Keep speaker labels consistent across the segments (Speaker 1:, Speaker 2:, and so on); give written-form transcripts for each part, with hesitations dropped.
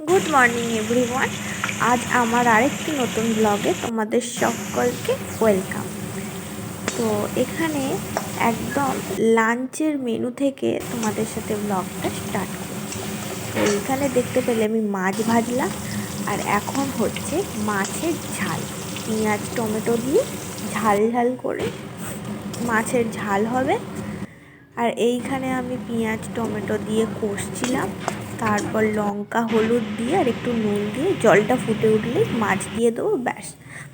Speaker 1: Good morning everyone. আজ আমার আরেকটি নতুন ব্লগে তোমাদের সকলকে ওয়েলকাম। তো এখানে একদম লাঞ্চের মেনু থেকে তোমাদের সাথে ব্লগটা স্টার্ট করছি। তো এইখানে দেখতে পেলে আমি মাছ ভাজলাম, আর এখন হচ্ছে মাছের ঝাল। পেঁয়াজ টমেটো দিয়ে ঝাল ঝাল করে মাছের ঝাল হবে। আর এইখানে আমি পেঁয়াজ টমেটো দিয়ে কষছিলাম, তারপর লঙ্কা হলুদ দিয়ে আর একটু নুন দিয়ে জলটা ফুটে উঠলেই মাছ দিয়ে দেবো, ব্যাস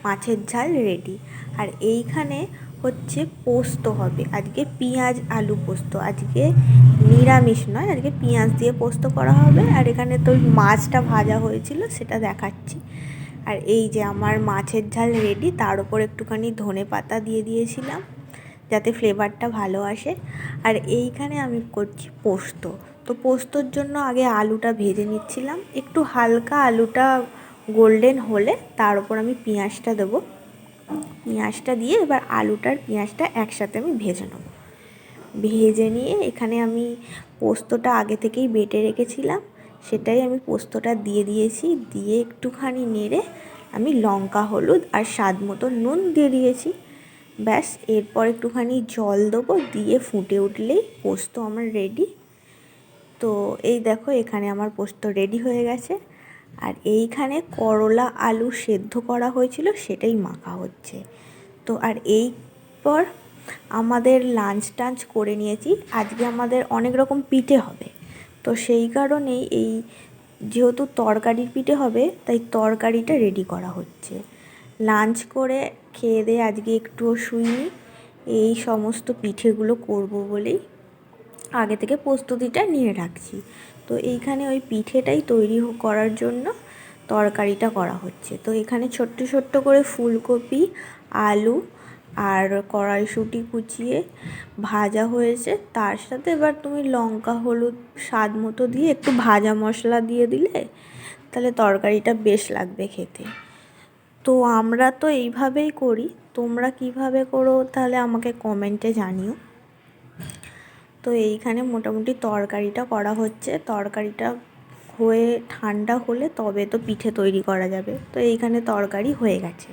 Speaker 1: মাছের ঝাল রেডি। আর এইখানে হচ্ছে পোস্ত হবে আজকে, পেঁয়াজ আলু পোস্ত। আজকে নিরামিষ নয়, আজকে পেঁয়াজ দিয়ে পোস্ত করা হবে। আর এখানে তো মাছটা ভাজা হয়েছিল সেটা দেখাচ্ছি। আর এই যে আমার মাছের ঝাল রেডি, তার উপর একটুখানি ধনে পাতা দিয়ে দিয়েছিলাম যাতে ফ্লেভারটা ভালো আসে। আর এইখানে আমি করছি পোস্ত। তো পোস্তর জন্য আগে আলুটা ভেজে নিচ্ছিলাম, একটু হালকা আলুটা গোল্ডেন হলে তার উপর আমি পেঁয়াজটা দেবো। পেঁয়াজটা দিয়ে এবার আলুটার পেঁয়াজটা একসাথে আমি ভেজে নেব। ভেজে নিয়ে এখানে আমি পোস্তটা আগে থেকেই বেটে রেখেছিলাম, সেটাই আমি পোস্তটা দিয়ে দিয়েছি। দিয়ে একটুখানি নেড়ে আমি লঙ্কা হলুদ আর স্বাদ মতো নুন দিয়ে দিয়েছি, ব্যাস। এরপর একটুখানি জল দেবো, দিয়ে ফুটে উঠলেই পোস্ত আমার রেডি। তো এই দেখো এখানে আমার পোস্ত রেডি হয়ে গেছে। আর এইখানে করলা আলু সেদ্ধ করা হয়েছিল সেটাই মাখা হচ্ছে। তো আর এইপর আমাদের লাঞ্চ টাঞ্চ করে নিয়েছি। আজকে আমাদের অনেক রকম পিঠে হবে, তো সেই কারণেই এই যেহেতু তরকারির পিঠে হবে তাই তরকারিটা রেডি করা হচ্ছে। লাঞ্চ করে খেয়ে দিয়ে আজকে একটুও শুইনি, এই সমস্ত পিঠেগুলো করব বলেই আগে থেকে প্রস্তুতিটা নিয়ে রাখছি। তো এইখানে ওই পিঠেটাই তৈরি করার জন্য তরকারিটা করা হচ্ছে। তো এখানে ছোট্ট ছোট্ট করে ফুলকপি, আলু আর কড়াইশুঁটি কুচিয়ে ভাজা হয়েছে। তার সাথে এবার তুমি লঙ্কা হলুদ স্বাদ মতো দিয়ে একটু ভাজা মশলা দিয়ে দিলে তাহলে তরকারিটা বেশ লাগবে খেতে। তো আমরা তো এইভাবেই করি, তোমরা কিভাবে করো তাহলে আমাকে কমেন্টে জানিও। তো এইখানে মোটামুটি তরকারিটা করা হচ্ছে। তরকারিটা হয়ে ঠান্ডা হলে তবে তো পিঠে তৈরি করা যাবে। তো এইখানে তরকারি হয়ে গেছে।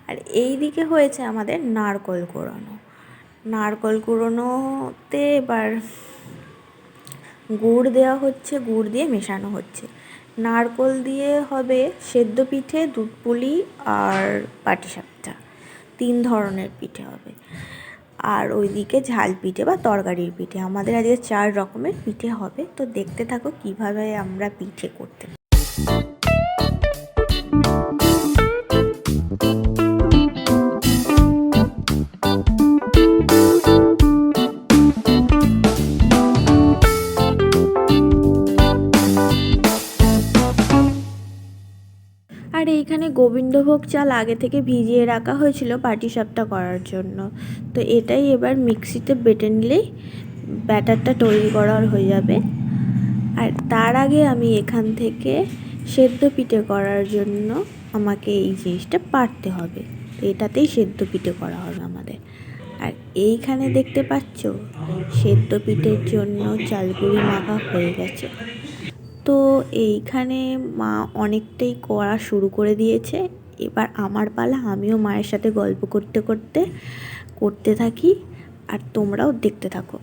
Speaker 1: আর এই দিকে হয়েছে আমাদের নারকোল কুড়োনো। নারকোল কুড়োনোতে এবার গুড় দেওয়া হচ্ছে, গুড় দিয়ে মেশানো হচ্ছে। নারকোল দিয়ে হবে সেদ্ধ পিঠে, দুধ পুলি আর পাটিসাপটা, 3 ধরনের পিঠে হবে। আর ওইদিকে ঝাল পিঠে বা তরকারির পিঠে। আমাদের আজকে 4 রকমের পিঠে হবে। তো দেখতে থাকো কিভাবে আমরা পিঠে করতে। আর এইখানে গোবিন্দভোগ চাল আগে থেকে ভিজিয়ে রাখা হয়েছিল পাটিসাপটা করার জন্য। তো এটাই এবার মিক্সিতে বেটে নিলেই ব্যাটারটা তৈরি করার হয়ে যাবে। আর তার আগে আমি এখান থেকে সেদ্ধ পিঠে করার জন্য আমাকে এই জিনিসটা পারতে হবে। তো এটাতেই সেদ্ধ পিঠে করা হবে আমাদের। আর এইখানে দেখতে পাচ্ছ সেদ্ধ পিঠের জন্য চালগুড়ি মাখা হয়ে গেছে। তো এইখানে মা অনেকটাই করা শুরু করে দিয়েছে। এবার আমার পালা, আমিও মায়ের সাথে গল্প করতে করতে করতে থাকি, আর তোমরাও দেখতে থাকো।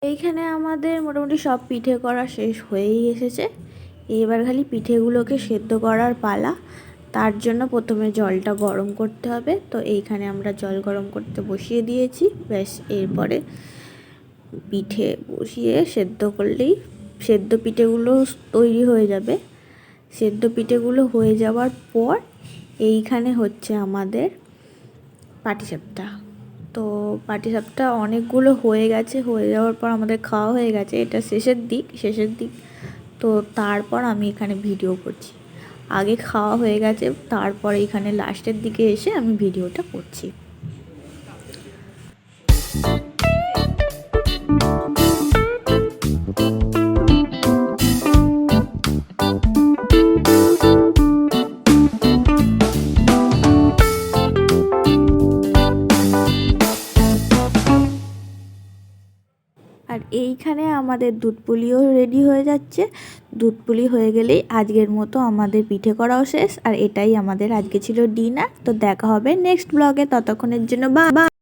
Speaker 1: এইখানে আমাদের মোটামুটি সব পিঠে করা শেষ হয়েই এসেছে। এবার খালি পিঠেগুলোকে সেদ্ধ করার পালা। তার জন্য প্রথমে জলটা গরম করতে হবে। তো এইখানে আমরা জল গরম করতে বসিয়ে দিয়েছি, ব্যাস। এরপরে পিঠে বসিয়ে সেদ্ধ করলেই সেদ্ধ পিঠেগুলো তৈরি হয়ে যাবে। সেদ্ধ পিঠেগুলো হয়ে যাওয়ার পর এইখানে হচ্ছে আমাদের পাটিসাপটা। তো পাটিসাপটা অনেকগুলো হয়ে গেছে, হয়ে যাওয়ার পর আমাদের খাওয়া হয়ে গেছে। এটা শেষের দিক। তো তারপর আমি এখানে ভিডিও করছি। আগে খাওয়া হয়ে গেছে, তারপরে এখানে লাস্টের দিকে এসে আমি ভিডিওটা করছি। আর এইখানে আমাদের দুধ পুলিও রেডি হয়ে যাচ্ছে। দুধ পুলি হয়ে গেলেই আজকের মতো আমাদের পিঠে করাও শেষ। আর এটাই আমাদের আজকে ছিল ডিনার। তো দেখা হবে নেক্সট ব্লগে, ততক্ষণের জন্য বা।